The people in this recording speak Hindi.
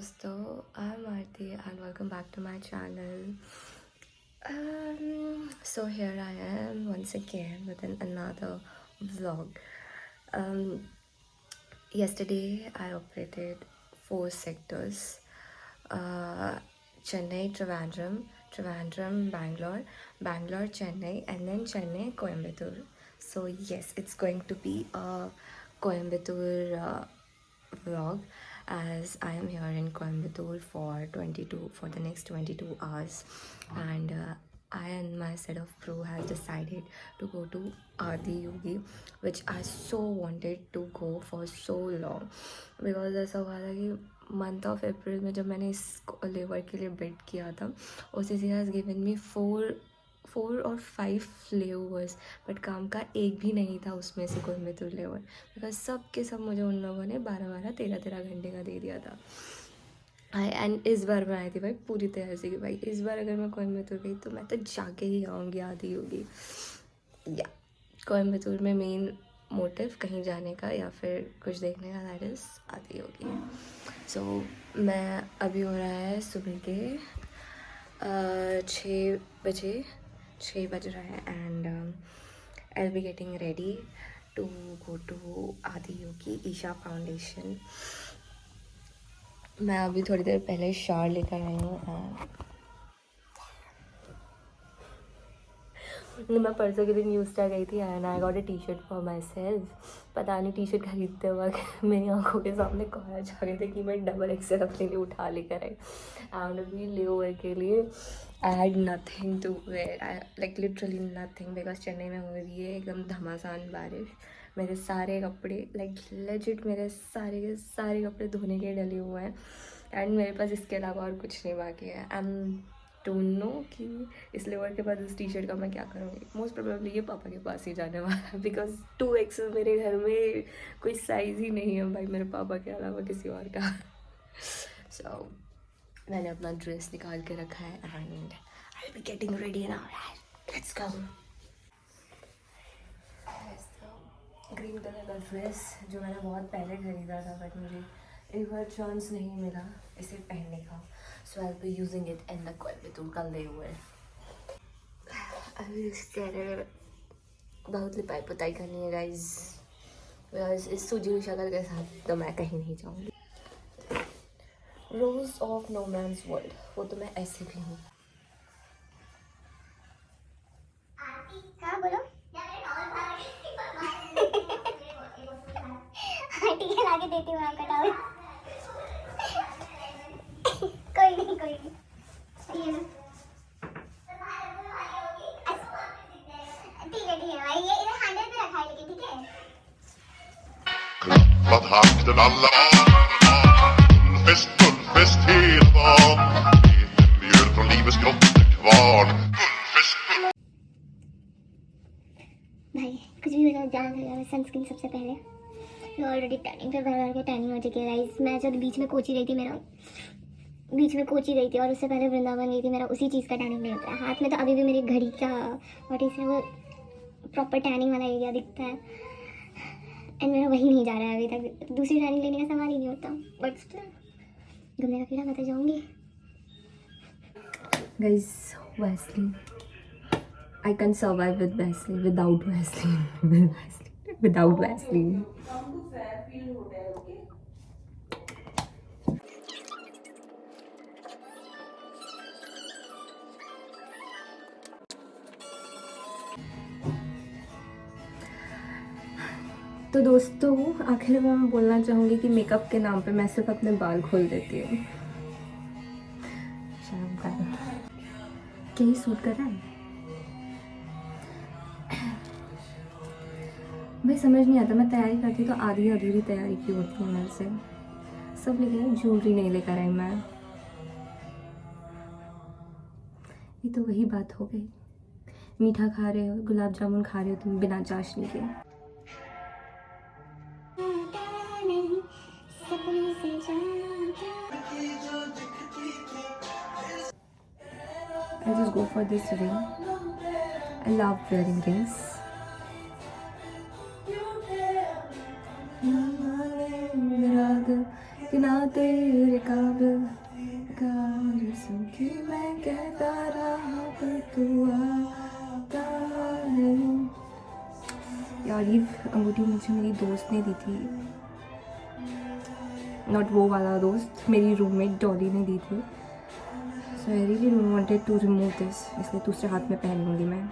दोस्तों, I'm Aarti and welcome back to my channel. So here I am once again with another vlog. Um, Yesterday I operated 4 sectors: Chennai, Trivandrum, Bangalore, Chennai, and then Chennai, Coimbatore. So yes, it's going to be a Coimbatore vlog, as I am here in Coimbatore for the next 22 hours, and I and my set of crew has decided to go to Adi Yogi, which I so wanted to go for so long, because ऐसा हुआ था कि मंथ ऑफ अप्रैल में जब मैंने इस लेबर के लिए बिड किया था, OCC has given me four और 5 लेवर्स, बट काम का एक भी नहीं था उसमें से कोयम्बतूर लेवर, बिकॉज सब के सब मुझे उन लोगों ने 12-13 घंटे का दे दिया था। एंड इस बार मैं आई थी भाई पूरी तरह से कि भाई इस बार अगर मैं कोयम्बतूर गई तो मैं तो जाके ही आऊँगी आदि योगी। या कोयम्बतूर में मेन मोटिव कहीं जाने का या फिर कुछ देखने का, दैट इज़ आदि योगी। सो मैं अभी हो रहा है सुबह के 6 बज रहा है, and I will be getting ready to go to Adiyogi Isha foundation. मैं अभी थोड़ी देर पहले शावर लेकर आई हूँ। मैं परसों के दिन न्यू स्टार गई थी and I got a T shirt for my self. पता नहीं टी शर्ट खरीदते वक्त मेरी आंखों के सामने कॉलर जा रहे थे कि मैं डबल एक्सेल अपने लिए उठा लेकर आई। एंड अभी लेओवर के लिए I had nothing to wear, I like literally nothing, because Chennai में हो रही है एकदम घमासान बारिश। मेरे सारे कपड़े लाइक लेजिट मेरे सारे के सारे कपड़े धोने के डले हुए हैं, एंड मेरे पास इसके अलावा और कुछ नहीं बाकी है। आई एम डोंट नो कि इस लेवर के बाद इस टी शर्ट का मैं क्या करूँगी। मोस्ट प्रोबेबली ये पापा के पास ही जाने वाला है, बिकॉज 2XL मेरे घर में कोई साइज़ ही नहीं है भाई मेरे पापा के अलावा किसी और का। सो मैंने अपना ड्रेस निकाल के रखा है and I will be getting ready now. Let's go. Green colour का ड्रेस जो मैंने बहुत पहले खरीदा था, बट मुझे एक बार चांस नहीं मिला इसे पहनने का, so I will be using it in the Coimbatore कल दे हुए। अभी इस चेहरे बहुत लिपाई पुताई करनी है गाइज, बिकॉज इस सूजी हुई शक्ल के साथ तो मैं कहीं नहीं जाऊँगी। Rose of No Man's World, वो तो मैं ऐसे भी हूँ। हाँ बोलो। ठीक है, लाके देती हूँ आपका टावल। कोई नहीं ये लो। ठीक है भाई, ये इधर हैंडल पे रखा है लेकिन ठीक है। Klappat hakten alla Gullfest hela dagen Mjöl från livets grottekvarn Gullfest भाई कुछ भी हो जाए ध्यान रखिएगा, सनस्क्रीन सबसे पहले। मैं ऑलरेडी टैनिंग पे भर के टैनिंग हो चुकी है गाइस। मैं जब बीच में कोची गई थी और उससे पहले वृंदावन गई थी, मेरा उसी चीज़ का टैनिंग नहीं होता है। हाथ में तो अभी भी मेरी घड़ी का व्हाट इज वो प्रॉपर टैनिंग वाला एरिया दिखता है, एंड मेरा वही नहीं जा रहा है अभी तक। दूसरी टैनिंग लेने का सवाल ही नहीं होता, बट स्टिल घूमने का कीड़ा मैं तो जाऊँगी। Guys Vaseline, I can survive with Vaseline, without Vaseline, without Vaseline. तो दोस्तों आखिर में मैं बोलना चाहूँगी कि मेकअप के नाम पे मैं सिर्फ अपने बाल खोल देती हूँ। शर्म कर क्या ही सूट कर रहा है भाई, समझ नहीं आता। मैं तैयारी करती तो आधी अधूरी तैयारी की होती है मेरे से। सब लेके आई, ज्वेलरी नहीं लेकर आई मैं। ये तो वही बात हो गई, मीठा खा रहे हो, गुलाब जामुन खा रहे हो तुम बिना चाशनी के। I just go for this ring. I love wearing rings. कि ना तेरे काबिल कि मैं कहता रहा पर तू आता नहीं। यार ये अंगूठी मुझे मेरी दोस्त ने दी थी, नॉट वो वाला दोस्त, मेरी रूममेट डॉली ने दी थी। So I really don't wanted to remove this, इसलिए दूसरे हाथ में पहन लूँगी मैं।